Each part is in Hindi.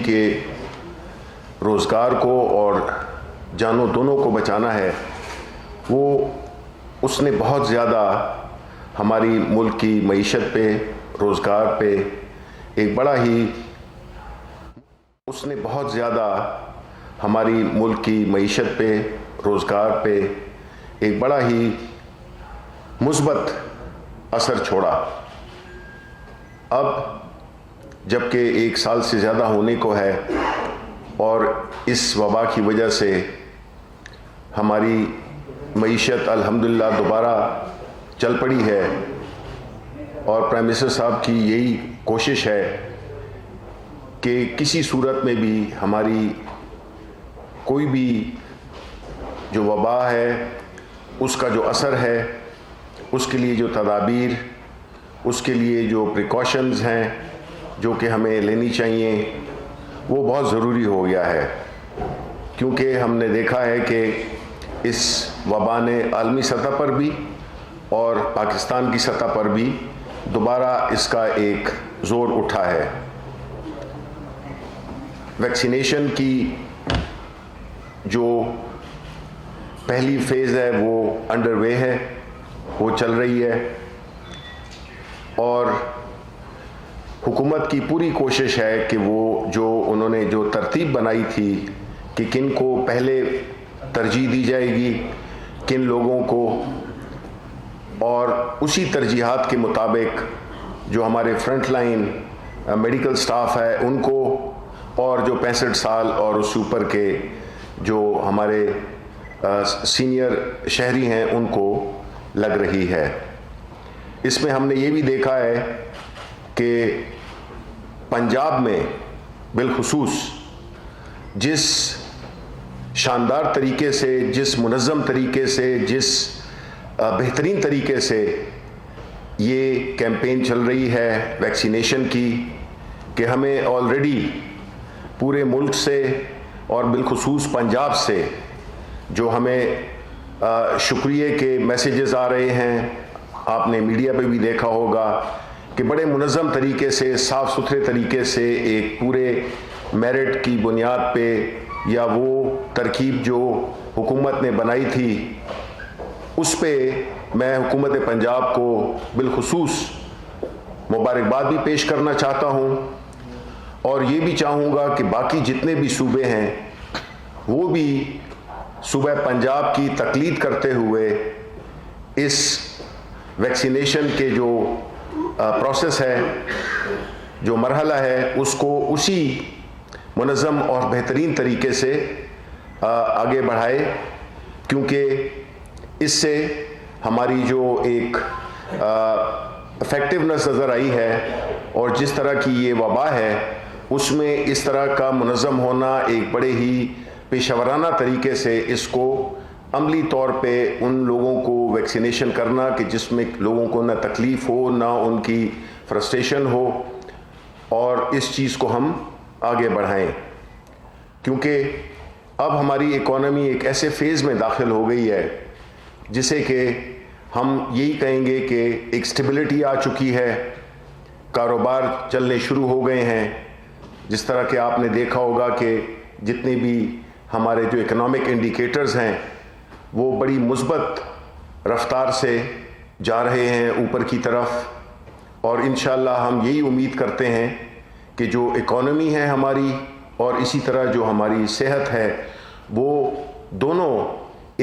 के रोज़गार को और जानों दोनों को बचाना है, उसने बहुत ज़्यादा हमारी मुल्क की मईशत पे, रोज़गार पे एक बड़ा ही मुस्बत असर छोड़ा। अब जबकि 1 साल से ज़्यादा होने को है और इस वबा की वजह से हमारी मईशत अल्हम्दुलिल्लाह दोबारा चल पड़ी है और प्राइम मिनिस्टर साहब की यही कोशिश है कि किसी सूरत में भी हमारी कोई भी जो वबा है उसका जो असर है, उसके लिए जो तदाबीर, उसके लिए जो प्रिकॉशंस हैं जो कि हमें लेनी चाहिए, वो बहुत ज़रूरी हो गया है। क्योंकि हमने देखा है कि इस वबा ने आलमी सतह पर भी और पाकिस्तान की सतह पर भी दोबारा इसका एक ज़ोर उठा है। वैक्सीनेशन की जो पहली फेज़ है वो अंडरवे है, वो चल रही है और हुकूमत की पूरी कोशिश है कि वो जो उन्होंने जो तरतीब बनाई थी कि किन को पहले तरजीह दी जाएगी, किन लोगों को, और उसी तरजीहात के मुताबिक जो हमारे फ्रंट लाइन मेडिकल स्टाफ है उनको, और जो 65 साल और उससे ऊपर के जो हमारे सीनियर शहरी हैं उनको लग रही है। इसमें हमने ये भी देखा है कि पंजाब में बिलखुसूस जिस शानदार तरीके से, जिस मुनज़्ज़म तरीके से, जिस बेहतरीन तरीके से ये कैंपेन चल रही है वैक्सीनेशन की, कि हमें ऑलरेडी पूरे मुल्क से और बिलखुसूस पंजाब से जो हमें शुक्रिया के मैसेजेस आ रहे हैं, आपने मीडिया पे भी देखा होगा कि बड़े मुनज़्ज़म तरीके से, साफ़ सुथरे तरीके से एक पूरे मेरिट की बुनियाद पे या वो तरकीब जो हुकूमत ने बनाई थी उस पे मैं हुकूमत पंजाब को बिलखुसूस मुबारकबाद भी पेश करना चाहता हूँ और ये भी चाहूँगा कि बाकी जितने भी सूबे हैं वो भी सूबा पंजाब की तकलीद करते हुए इस वैक्सीनेशन के जो प्रोसेस है, जो मरहला है, उसको उसी मुनज़्ज़म और बेहतरीन तरीके से आगे बढ़ाए, क्योंकि इससे हमारी जो एक इफ़ेक्टिवनेस नज़र आई है और जिस तरह की ये वबा है उसमें इस तरह का मुनज़्ज़म होना, एक बड़े ही पेशेवराना तरीके से इसको अमली तौर पे उन लोगों को वैक्सीनेशन करना कि जिसमें लोगों को ना तकलीफ़ हो, ना उनकी फ्रस्ट्रेशन हो, और इस चीज़ को हम आगे बढ़ाएं। क्योंकि अब हमारी इकॉनमी एक ऐसे फेज़ में दाखिल हो गई है जिसे कि हम यही कहेंगे कि एक स्टेबिलिटी आ चुकी है, कारोबार चलने शुरू हो गए हैं। जिस तरह के आपने देखा होगा कि जितने भी हमारे जो इकोनॉमिक इंडिकेटर्स हैं वो बड़ी मुस्बत रफ्तार से जा रहे हैं ऊपर की तरफ, और इंशाअल्लाह हम यही उम्मीद करते हैं कि जो इकॉनमी है हमारी और इसी तरह जो हमारी सेहत है वो दोनों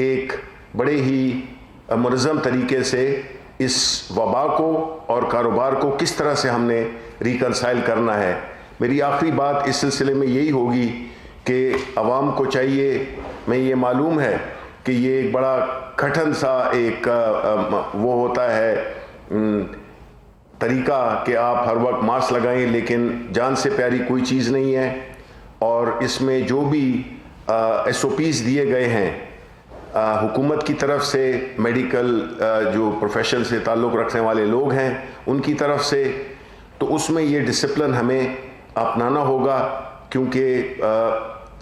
एक बड़े ही मुनज़्ज़म तरीके से इस वबा को और कारोबार को किस तरह से हमने रिकंसाइल करना है। मेरी आखिरी बात इस सिलसिले में यही होगी कि आवाम को चाहिए, मैं ये मालूम है कि ये एक बड़ा कठिन सा एक वो होता है तरीका कि आप हर वक्त मास्क लगाएं, लेकिन जान से प्यारी कोई चीज़ नहीं है। और इसमें जो भी SOPs दिए गए हैं हुकूमत की तरफ से, मेडिकल जो प्रोफेशन से ताल्लुक़ रखने वाले लोग हैं उनकी तरफ से, तो उसमें ये डिसिप्लिन हमें अपनाना होगा। क्योंकि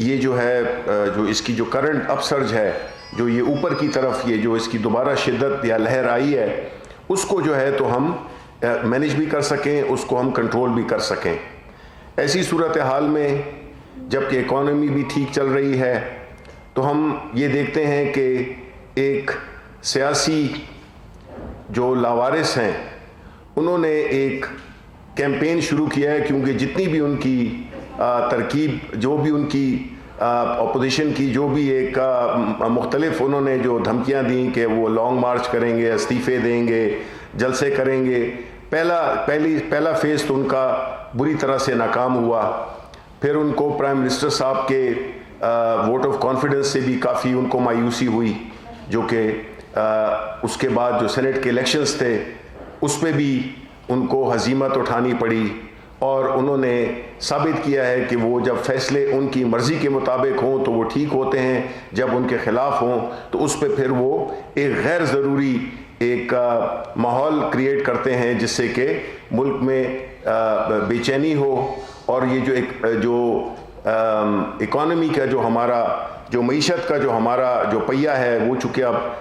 ये जो है जो इसकी जो करंट अपसर्ज है, जो ये ऊपर की तरफ ये जो इसकी दोबारा शिद्दत या लहर आई है, उसको जो है तो हम मैनेज भी कर सकें, उसको हम कंट्रोल भी कर सकें। ऐसी सूरत हाल में जबकि इकॉनमी भी ठीक चल रही है, तो हम ये देखते हैं कि एक सियासी जो लावारिस हैं उन्होंने एक कैंपेन शुरू किया है, क्योंकि जितनी भी उनकी तरकीब, जो भी उनकी अपोजिशन की जो भी एक मुख्तलिफ उन्होंने जो धमकियां दी कि वो लॉन्ग मार्च करेंगे, इस्तीफ़े देंगे, जलसे करेंगे, पहला फेज़ तो उनका बुरी तरह से नाकाम हुआ। फिर उनको प्राइम मिनिस्टर साहब के वोट ऑफ कॉन्फिडेंस से भी काफ़ी उनको मायूसी हुई, जो कि उसके बाद जो सेनेट के इलेक्शंस थे उस पर भी उनको हजीमत उठानी पड़ी, और उन्होंने साबित किया है कि वो जब फैसले उनकी मर्ज़ी के मुताबिक हों तो वो ठीक होते हैं, जब उनके ख़िलाफ़ हों तो उस पर फिर वो एक गैर ज़रूरी एक माहौल क्रिएट करते हैं, जिससे कि मुल्क में बेचैनी हो, और ये जो एक जो इकॉनमी का जो हमारा जो मईशत का जो हमारा जो पहिया है वो चूँकि अब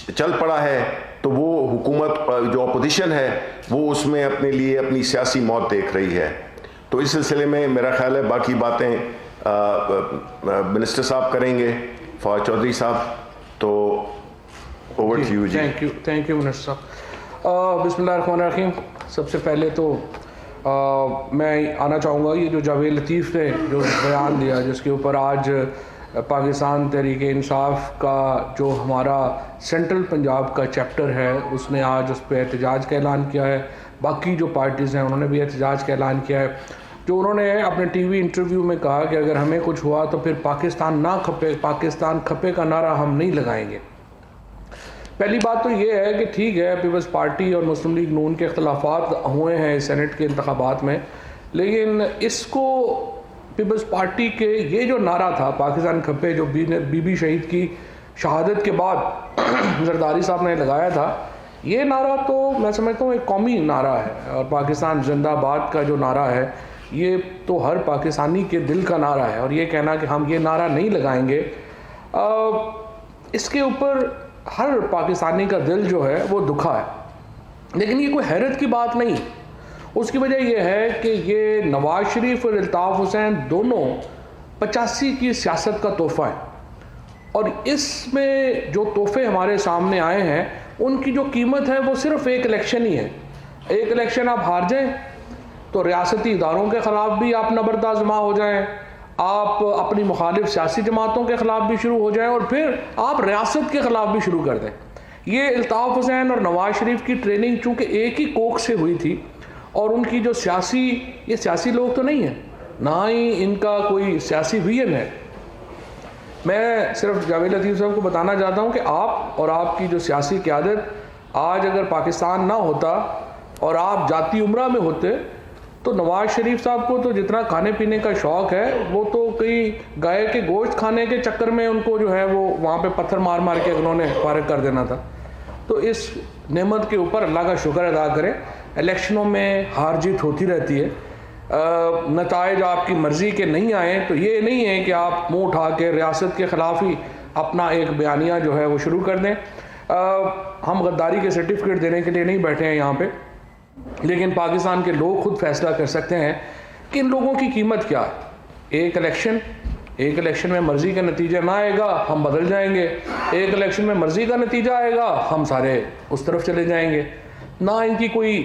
चल पड़ा है, तो वो हुकूमत जो अपोजिशन है वो उसमें अपने लिए अपनी सियासी मौत देख रही है। तो इस सिलसिले में मेरा ख्याल है बाकी बातें मिनिस्टर साहब करेंगे, फवाद चौधरी साहब, तो ओवर टू यू जी। थैंक यू मिनिस्टर साहब। बिस्मिल्लाहिर्रहमानिर्रहीम। सबसे पहले तो मैं आना चाहूँगा ये जो जावेद लतीफ़ ने जो बयान दिया, जिसके ऊपर आज पाकिस्तान तहरीक इंसाफ का जो हमारा सेंट्रल पंजाब का चैप्टर है उसने आज उस पर एहतजाज का ऐलान किया है। बाकी जो पार्टीज़ हैं उन्होंने भी एहतजाज का ऐलान किया है। जो उन्होंने अपने टीवी इंटरव्यू में कहा कि अगर हमें कुछ हुआ तो फिर पाकिस्तान ना खपे, पाकिस्तान खपे का नारा हम नहीं लगाएंगे। पहली बात तो ये है कि ठीक है, पीपल्स पार्टी और मुस्लिम लीग नून के इख्तलाफात हुए हैं सेनेट के इंतखाबात में, लेकिन इसको पीपल्स पार्टी के ये जो नारा था पाकिस्तान खपे, जो बीबी शहीद की शहादत के बाद जरदारी साहब ने लगाया था, ये नारा तो मैं समझता हूँ एक कौमी नारा है, और पाकिस्तान जिंदाबाद का जो नारा है ये तो हर पाकिस्तानी के दिल का नारा है, और ये कहना कि हम ये नारा नहीं लगाएंगे, इसके ऊपर हर पाकिस्तानी का दिल जो है वो दुखा है। लेकिन ये कोई हैरत की बात नहीं। उसकी वजह यह है कि ये नवाज शरीफ और अल्ताफ़ हुसैन दोनों 85 की सियासत का तोहफ़ा है, और इसमें जो तोहफ़े हमारे सामने आए हैं उनकी जो कीमत है वो सिर्फ़ एक इलेक्शन ही है। एक इलेक्शन आप हार जाएं तो रियासती इदारों के ख़िलाफ़ भी आप नबरदाजमा हो जाएं, आप अपनी मुखालिफ सियासी जमातों के ख़िलाफ़ भी शुरू हो जाएं, और फिर आप रियासत के ख़िलाफ़ भी शुरू कर दें। ये अल्ताफ़ हुसैन और नवाज शरीफ की ट्रेनिंग चूँकि एक ही कोख से हुई थी, और उनकी जो ये सियासी लोग तो नहीं है, ना ही इनका कोई सियासी विजन है। मैं सिर्फ जावेद लतीफ़ साहब को बताना चाहता हूँ कि आप और आपकी जो सियासी क़यादत, आज अगर पाकिस्तान ना होता और आप जाती उम्रा में होते तो नवाज शरीफ साहब को तो जितना खाने पीने का शौक़ है वो तो कई गाय के गोश्त खाने के चक्कर में उनको जो है वो वहाँ पे पत्थर मार मार के उन्होंने फारिग कर देना था। तो इस नेमत के ऊपर अल्लाह का शुक्र अदा करें। इलेक्शनों में हार जीत होती रहती है, नताइज आपकी मर्ज़ी के नहीं आए तो ये नहीं है कि आप मुँह उठा के रियासत के ख़िलाफ़ ही अपना एक बयानिया जो है वो शुरू कर दें। हम गद्दारी के सर्टिफिकेट देने के लिए नहीं बैठे हैं यहाँ पे, लेकिन पाकिस्तान के लोग खुद फैसला कर सकते हैं कि इन लोगों की कीमत क्या है। एक इलेक्शन में मर्ज़ी का नतीजा ना आएगा हम बदल जाएंगे, एक इलेक्शन में मर्ज़ी का नतीजा आएगा हम सारे उस तरफ चले जाएंगे। ना इनकी कोई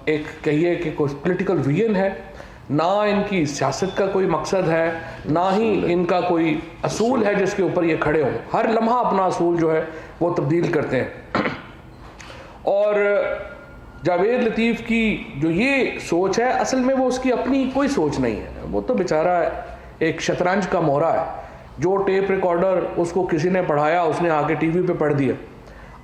एक कहिए कि कोई पॉलिटिकल विजन है, ना इनकी सियासत का कोई मकसद है, ना ही इनका कोई असूल है जिसके ऊपर ये खड़े हों। हर लम्हा अपना असूल जो है वो तब्दील करते हैं। और जावेद लतीफ़ की जो ये सोच है असल में वो उसकी अपनी कोई सोच नहीं है, वो तो बेचारा एक शतरंज का मोहरा है। जो टेप रिकॉर्डर उसको किसी ने पढ़ाया उसने आके टीवी पे पढ़ दिया।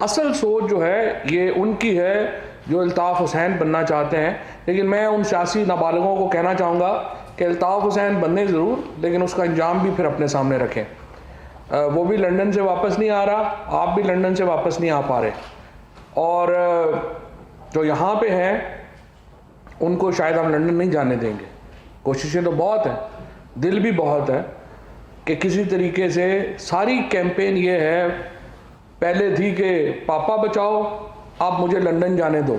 असल सोच जो है ये उनकी है जो अल्ताफ़ हुसैन बनना चाहते हैं। लेकिन मैं उन सियासी नाबालिगों को कहना चाहूँगा कि अल्ताफ़ हुसैन बनने ज़रूर, लेकिन उसका अंजाम भी फिर अपने सामने रखें। वो भी लंदन से वापस नहीं आ रहा, आप भी लंदन से वापस नहीं आ पा रहे, और जो यहाँ पे हैं उनको शायद हम लंदन नहीं जाने देंगे। कोशिशें तो बहुत हैं, दिल भी बहुत है कि किसी तरीके से सारी कैंपेन ये है, पहले थी कि पापा बचाओ आप मुझे लंदन जाने दो।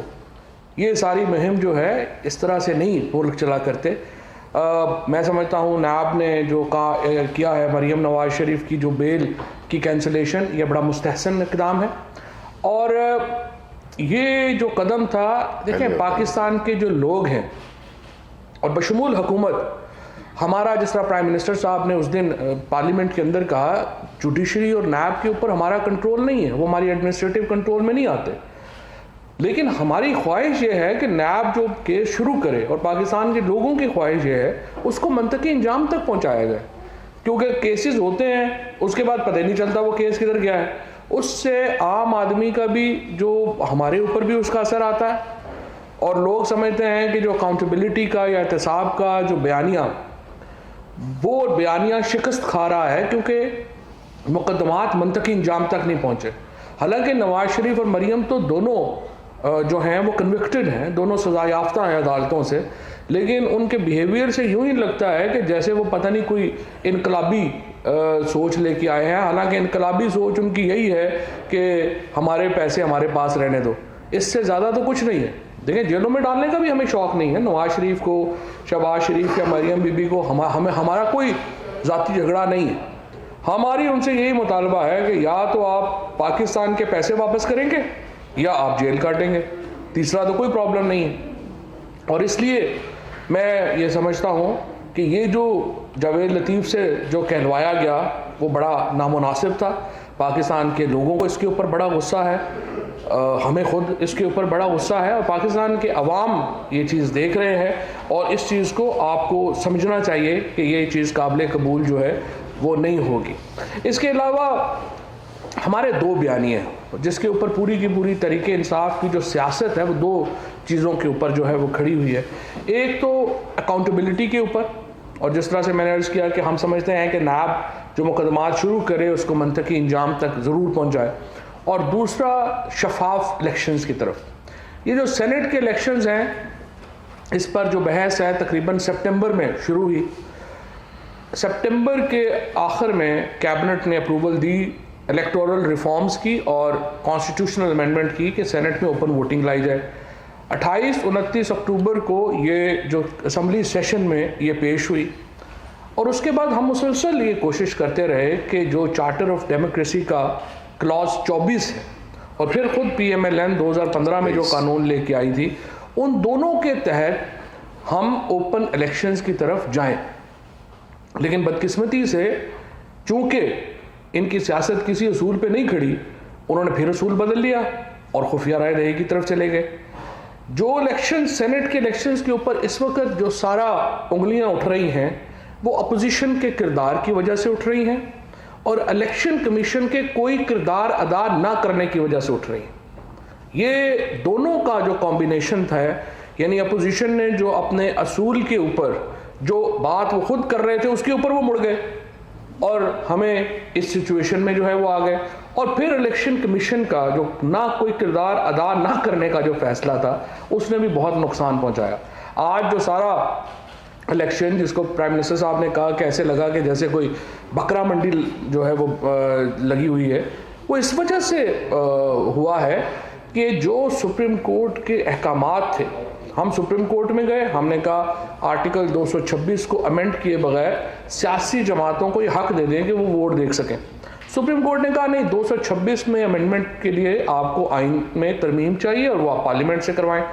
ये सारी मुहिम जो है इस तरह से नहीं मुल्क चला करते। मैं समझता हूँ नायब ने जो किया है मरीम नवाज शरीफ की जो बेल की कैंसलेशन, ये बड़ा मुस्तहसन इक़दाम है। और ये जो कदम था, देखें पाकिस्तान के जो लोग हैं और बशमूल हुकूमत, हमारा जिस तरह प्राइम मिनिस्टर साहब ने उस दिन पार्लियामेंट के अंदर कहा, जुडिशरी और नायब के ऊपर हमारा कंट्रोल नहीं है, वो हमारी एडमिनिस्ट्रेटिव कंट्रोल में नहीं आते, लेकिन हमारी ख्वाहिश ये है कि नायब जो केस शुरू करे और पाकिस्तान के लोगों की ख्वाहिश ये है उसको मंतकी इंजाम तक पहुंचाया जाए, क्योंकि केसेस होते हैं उसके बाद पता ही नहीं चलता वो केस किधर गया है। उससे आम आदमी का भी, जो हमारे ऊपर भी उसका असर आता है, और लोग समझते हैं कि जो अकाउंटेबिलिटी का या एहतसाब का जो बयानिया शिकस्त खा रहा है क्योंकि मुकदमात मंतकी इंजाम तक नहीं पहुँचे। हालांकि नवाज शरीफ और मरीम तो दोनों जो हैं वो कन्विक्टेड हैं, दोनों सज़ा याफ्ता हैं अदालतों से, लेकिन उनके बिहेवियर से यूं ही लगता है कि जैसे वो पता नहीं कोई इनकलाबी सोच लेके आए हैं। हालांकि इनकलाबी सोच उनकी यही है कि हमारे पैसे हमारे पास रहने दो, इससे ज़्यादा तो कुछ नहीं है। देखें, जेलों में डालने का भी हमें शौक़ नहीं है नवाज शरीफ को, शहबाज शरीफ या मरीम बीबी को, हमारा कोई ज़ाती झगड़ा नहीं है। हमारी उनसे यही मुतालबा है कि या तो आप पाकिस्तान के पैसे वापस करेंगे या आप जेल काटेंगे, तीसरा तो कोई प्रॉब्लम नहीं है। और इसलिए मैं ये समझता हूँ कि ये जो जावेद लतीफ़ से जो कहलवाया गया वो बड़ा नामुनासिब था। पाकिस्तान के लोगों को इसके ऊपर बड़ा गुस्सा है, हमें खुद इसके ऊपर बड़ा गुस्सा है, और पाकिस्तान के अवाम ये चीज़ देख रहे हैं और इस चीज़ को आपको समझना चाहिए कि ये चीज़ काबिल कबूल जो है वो नहीं होगी। इसके अलावा हमारे दो बयानिए हैं जिसके ऊपर पूरी की पूरी तरीके इंसाफ की जो सियासत है वो दो चीज़ों के ऊपर जो है वो खड़ी हुई है। एक तो अकाउंटेबिलिटी के ऊपर, और जिस तरह से मैंने अर्ज़ किया कि हम समझते हैं कि नायब जो मुकदमात शुरू करे उसको मंतकी इंजाम तक ज़रूर पहुँचाए, और दूसरा शफाफ इलेक्शंस की तरफ। ये जो सेनेट के इलेक्शंस हैं इस पर जो बहस है तकरीबन सितंबर में शुरू हुई। सितंबर के आखिर में कैबिनेट ने अप्रूवल दी इलेक्टोरल रिफॉर्म्स की और कॉन्स्टिट्यूशनल अमेंडमेंट की कि सेनेट में ओपन वोटिंग लाई जाए। 28-29 अक्टूबर को ये जो असम्बली सेशन में ये पेश हुई, और उसके बाद हम मुसलसल ये कोशिश करते रहे कि जो चार्टर ऑफ डेमोक्रेसी का क्लॉज 24 है और फिर खुद PMLN 2015 में जो कानून लेके आई थी, उन दोनों के तहत हम ओपन इलेक्शंस की तरफ जाएं। लेकिन बदकिस्मती से चूँकि इनकी सियासत किसी असूल पे नहीं खड़ी, उन्होंने फिर असूल बदल लिया और खुफिया राय दही की तरफ चले गए। जो इलेक्शन, सेनेट के इलेक्शंस के ऊपर इस वक्त जो सारा उंगलियां उठ रही हैं वो अपोजिशन के किरदार की वजह से उठ रही हैं और इलेक्शन कमीशन के कोई किरदार अदा ना करने की वजह से उठ रही हैं। ये दोनों का जो कॉम्बिनेशन था, यानी अपोजिशन ने जो अपने असूल के ऊपर जो बात वो खुद कर रहे थे उसके ऊपर वो मुड़ गए और हमें इस सिचुएशन में जो है वो आ गए, और फिर इलेक्शन कमीशन का जो ना कोई किरदार अदा ना करने का जो फैसला था उसने भी बहुत नुकसान पहुंचाया। आज जो सारा इलेक्शन जिसको प्राइम मिनिस्टर साहब ने कहा कि ऐसे लगा कि जैसे कोई बकरा मंडी जो है वो लगी हुई है, वो इस वजह से हुआ है कि जो सुप्रीम कोर्ट के अहकामात थे, हम सुप्रीम कोर्ट में गए, हमने कहा आर्टिकल 226 को अमेंड किए बगैर सियासी जमातों को ये हक दे दें कि वो वोट देख सकें। सुप्रीम कोर्ट ने कहा नहीं, 226 में अमेंडमेंट के लिए आपको आइन में तरमीम चाहिए और वो आप पार्लियामेंट से करवाएं।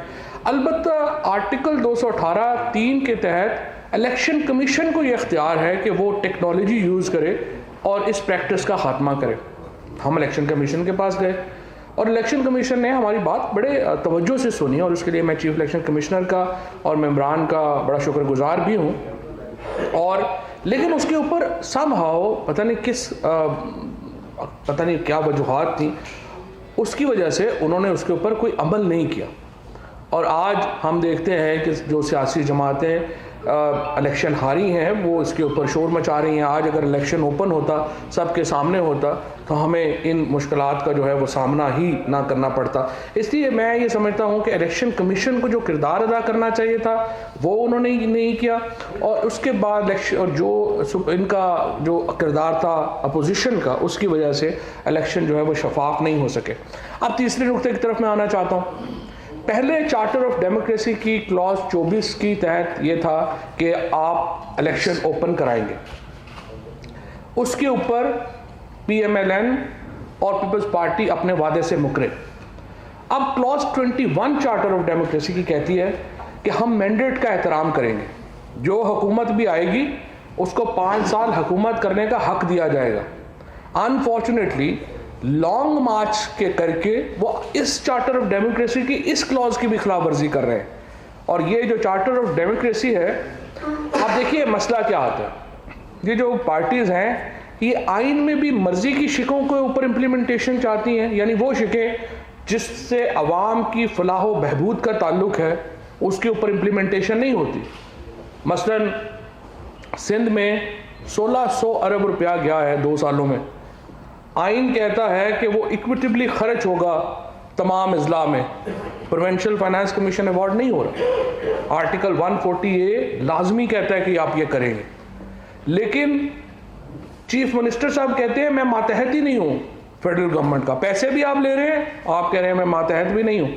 अलबत्ता आर्टिकल 218(3) के तहत इलेक्शन कमीशन को ये इख्तियार है कि वो टेक्नोलॉजी यूज़ करे और इस प्रैक्टिस का खात्मा करे। हम इलेक्शन कमीशन के पास गए और इलेक्शन कमीशन ने हमारी बात बड़े तवज्जो से सुनी, और उसके लिए मैं चीफ इलेक्शन कमिश्नर का और मेम्बरान का बड़ा शुक्रगुजार भी हूँ। और लेकिन उसके ऊपर समहाउ पता नहीं क्या वजूहात थी, उसकी वजह से उन्होंने उसके ऊपर कोई अमल नहीं किया। और आज हम देखते हैं कि जो सियासी जमातें इलेक्शन हारी हैं वो इसके ऊपर शोर मचा रही हैं। आज अगर इलेक्शन ओपन होता, सबके सामने होता, तो हमें इन मुश्किलात का जो है वो सामना ही ना करना पड़ता। इसलिए मैं ये समझता हूँ कि इलेक्शन कमीशन को जो किरदार अदा करना चाहिए था वो उन्होंने नहीं किया, और उसके बाद इलेक्शन जो इनका जो किरदार था अपोजिशन का, उसकी वजह से इलेक्शन जो है वो शफाफ नहीं हो सके। अब तीसरे नुक्ते की तरफ मैं आना चाहता हूँ पहले चार्टर ऑफ डेमोक्रेसी की क्लॉज 24 की तहत ये था कि आप इलेक्शन ओपन कराएंगे। उसके ऊपर PMLN और पीपल्स पार्टी अपने वादे से मुकरे। अब क्लॉज 21 चार्टर ऑफ डेमोक्रेसी की कहती है कि हम मैंडेट का एहतराम करेंगे, जो हुकूमत भी आएगी उसको 5 साल हुकूमत करने का हक दिया जाएगा। अनफॉर्चुनेटली लॉन्ग मार्च के करके वो इस चार्टर ऑफ डेमोक्रेसी की इस क्लॉज की भी खिलाफ वर्जी कर रहे हैं। और ये जो चार्टर ऑफ डेमोक्रेसी है, आप देखिए मसला क्या आता है। ये जो पार्टीज़ हैं ये आइन में भी मर्जी की शिकों के ऊपर इम्प्लीमेंटेशन चाहती हैं, यानी वो शिकें जिससे अवाम की फलाह व बहबूद का ताल्लुक है उसके ऊपर इम्प्लीमेंटेशन नहीं होती। मसलन सिंध में 1600 अरब रुपया गया है 2 सालों में। आइन कहता है कि वो इक्विटेबली खर्च होगा तमाम अजला में, प्रोविंशियल फाइनेंस कमीशन अवार्ड नहीं हो रहा। आर्टिकल 140A लाजमी कहता है कि आप ये करेंगे, लेकिन चीफ मिनिस्टर साहब कहते हैं मैं मातहत ही नहीं हूँ फेडरल गवर्नमेंट का, पैसे भी आप ले रहे हैं, आप कह रहे हैं मैं मातहत भी नहीं हूँ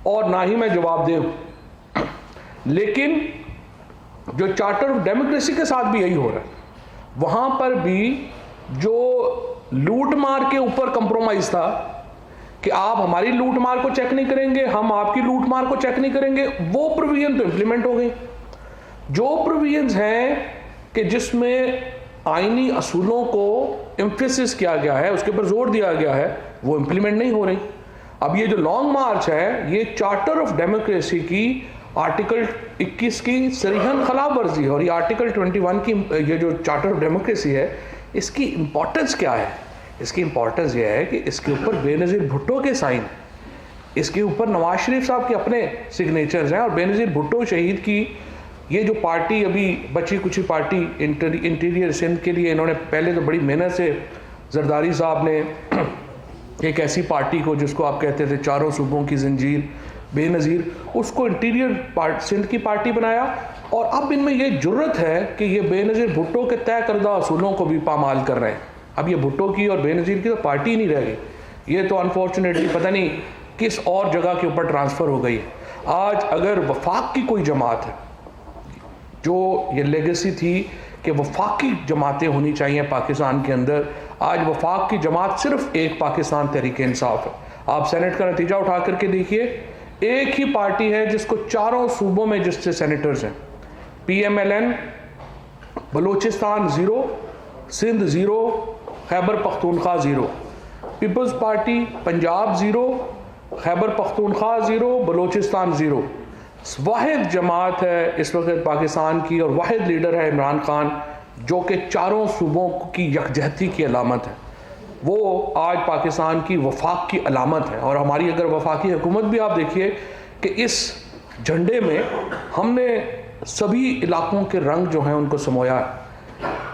और ना ही मैं जवाबदेह हूँ। लेकिन जो चार्टर ऑफ डेमोक्रेसी के साथ भी यही हो रहा है, वहाँ पर भी जो लूट मार के ऊपर कंप्रोमाइज था कि आप हमारी लूट मार को चेक नहीं करेंगे, हम आपकी लूट मार को चेक नहीं करेंगे, वो प्रोविजन तो इम्प्लीमेंट हो गई। जो प्रोविजंस हैं कि जिसमें आईनी असूलों को एम्फेसिस किया गया है, उसके ऊपर जोर दिया गया है, वो इम्प्लीमेंट नहीं हो रही। अब ये जो लॉन्ग मार्च है ये चार्टर ऑफ डेमोक्रेसी की आर्टिकल 21 की सरीहन खिलाफ वर्जी है। और ये आर्टिकल 21 की ये जो चार्टर ऑफ डेमोक्रेसी है इसकी इंपॉर्टेंस क्या है? इसकी इंपॉर्टेंस ये है कि इसके ऊपर बेनज़ीर भुट्टो के साइन, इसके ऊपर नवाज शरीफ साहब के अपने सिग्नेचर्स हैं। और बेनज़ीर भुट्टो शहीद की ये जो पार्टी अभी बची कुछ पार्टी इंटीरियर सिंध के लिए इन्होंने पहले तो बड़ी मेहनत से जरदारी साहब ने एक ऐसी पार्टी को जिसको आप कहते थे चारों सूबों की जंजीर बेनज़ीर, उसको इंटीरियर सिंध की पार्टी बनाया। और अब इनमें ये जुर्रत है कि ये बेनज़ीर भुट्टो के तय करदा असूलों को भी पामाल कर रहे हैं। अब ये भुट्टो की और बेनज़ीर की तो पार्टी ही नहीं रह गई, ये तो अनफॉर्चुनेटली पता नहीं किस और जगह के ऊपर ट्रांसफ़र हो गई है। आज अगर वफाक की कोई जमात है, जो ये लेगेसी थी कि वफाकी जमातें होनी चाहिए पाकिस्तान के अंदर, आज वफाक की जमात सिर्फ एक पाकिस्तान तहरीक इंसाफ है। आप सेनेट का नतीजा उठा करके देखिए, एक ही पार्टी है जिसको चारों सूबों में जिससे सेनेटर्स हैं, PMLN बलूचिस्तान 0, सिंध 0, खैबर पख्तूनख्वा 0, पीपल्स पार्टी पंजाब 0, खैबर पख्तूनख्वा 0, बलूचिस्तान 0। वाहिद जमात है इस वक्त पाकिस्तान की और वाहिद लीडर है इमरान खान, जो कि चारों सूबों की यकजहती की अलामत है। वो आज पाकिस्तान की वफाक की अलामत है। और हमारी अगर वफाकी हुकूमत भी आप देखिए कि इस झंडे में हमने सभी इलाकों के रंग जो हैं उनको समोया है।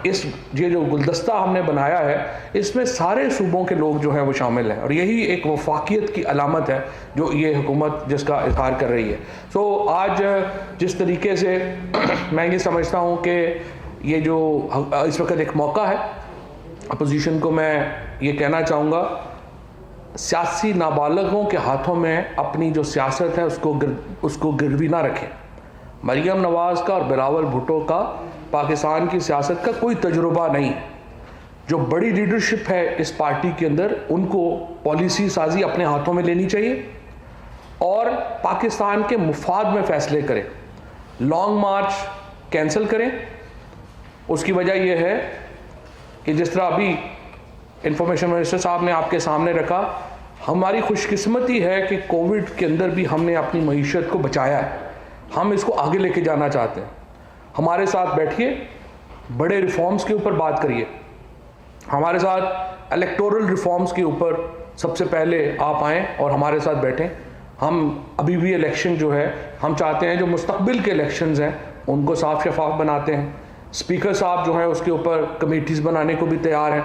इस ये जो गुलदस्ता हमने बनाया है इसमें सारे सूबों के लोग जो हैं वो शामिल हैं, और यही एक वफाकियत की अलामत है जो ये हुकूमत जिसका इजहार कर रही है। सो आज जिस तरीके से मैं ये समझता हूँ कि ये जो इस वक्त एक मौका है, अपोजिशन को मैं ये कहना चाहूँगा, सियासी नाबालगों के हाथों में अपनी जो सियासत है उसको गिरवी ना रखें। मरियम नवाज़ का और बिलावल भुट्टो का पाकिस्तान की सियासत का कोई तजुर्बा नहीं। जो बड़ी लीडरशिप है इस पार्टी के अंदर, उनको पॉलिसी साजी अपने हाथों में लेनी चाहिए और पाकिस्तान के मुफाद में फ़ैसले करें। लॉन्ग मार्च कैंसिल करें। उसकी वजह यह है कि जिस तरह अभी इंफॉर्मेशन मिनिस्टर साहब ने आपके सामने रखा, हमारी खुशकिस्मती है कि कोविड के अंदर भी हमने अपनी मईशत को बचाया है। हम इसको आगे लेके जाना चाहते हैं। हमारे साथ बैठिए, बड़े रिफॉर्म्स के ऊपर बात करिए। हमारे साथ इलेक्टोरल रिफॉर्म्स के ऊपर सबसे पहले आप आएँ और हमारे साथ बैठें। हम अभी भी इलेक्शन जो है हम चाहते हैं जो मुस्तकबिल के इलेक्शंस हैं उनको साफ शफाफ बनाते हैं। स्पीकर साहब जो हैं उसके ऊपर कमेटीज़ बनाने को भी तैयार हैं।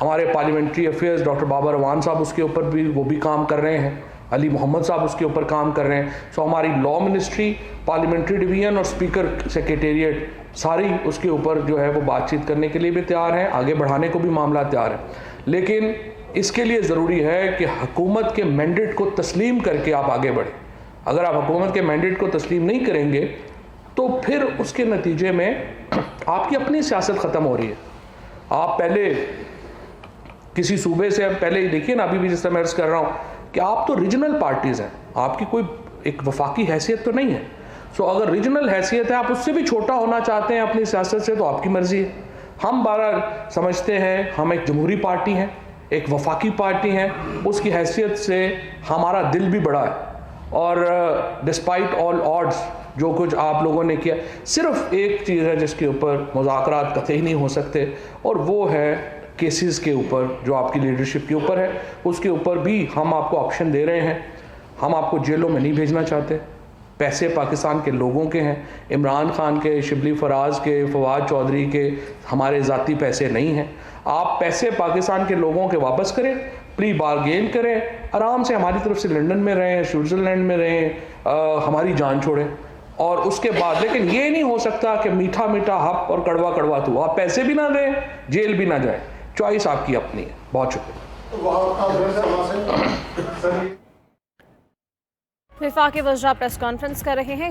हमारे parliamentary affairs doctor Babar Awan साहब उसके ऊपर भी वो भी काम कर रहे हैं। अली मोहम्मद साहब उसके ऊपर काम कर रहे हैं। सो हमारी लॉ मिनिस्ट्री, पार्लियामेंट्री डिवीज़न और स्पीकर सेक्रेटेरिएट सारी उसके ऊपर जो है वो बातचीत करने के लिए भी तैयार हैं, आगे बढ़ाने को भी मामला तैयार है। लेकिन इसके लिए ज़रूरी है कि हुकूमत के मैंडेट को तस्लीम करके आप आगे बढ़ें। अगर आप हुकूमत के मैंडेट को तस्लीम नहीं करेंगे तो फिर उसके नतीजे में आपकी अपनी सियासत ख़त्म हो रही है। आप पहले किसी सूबे से पहले ही देखिए ना, अभी भी जिस तरह मैं अर्ज़ कर रहा हूँ कि आप तो रीजनल पार्टीज़ हैं, आपकी कोई एक वफाकी हैसियत तो नहीं है। सो अगर रीजनल हैसियत है, आप उससे भी छोटा होना चाहते हैं अपनी सियासत से, तो आपकी मर्ज़ी है। हम बारह समझते हैं हम एक जमहूरी पार्टी हैं, एक वफाकी पार्टी हैं, उसकी हैसियत से हमारा दिल भी बड़ा है। और डिस्पाइट ऑल ऑड्स जो कुछ आप लोगों ने किया, सिर्फ एक चीज़ है जिसके ऊपर मुज़ाकरात कतई नहीं हो सकते, और वो है केसेस के ऊपर जो आपकी लीडरशिप के ऊपर है। उसके ऊपर भी हम आपको ऑप्शन दे रहे हैं। हम आपको जेलों में नहीं भेजना चाहते। पैसे पाकिस्तान के लोगों के हैं, इमरान खान के, शिबली फराज के, फवाद चौधरी के, हमारे ज़ाती पैसे नहीं हैं। आप पैसे पाकिस्तान के लोगों के वापस करें, प्री बारगेन करें, आराम से हमारी तरफ से लंदन में रहें, स्विट्ज़रलैंड में रहें, हमारी जान छोड़ें। और उसके बाद लेकिन ये नहीं हो सकता कि मीठा मीठा हप और कड़वा कड़वा तू, आप पैसे भी ना दें, जेल भी ना जाए। चॉइस आपकी अपनी है। बहुत शुक्रिया। वफाकी वज़रा प्रेस कॉन्फ्रेंस कर रहे हैं।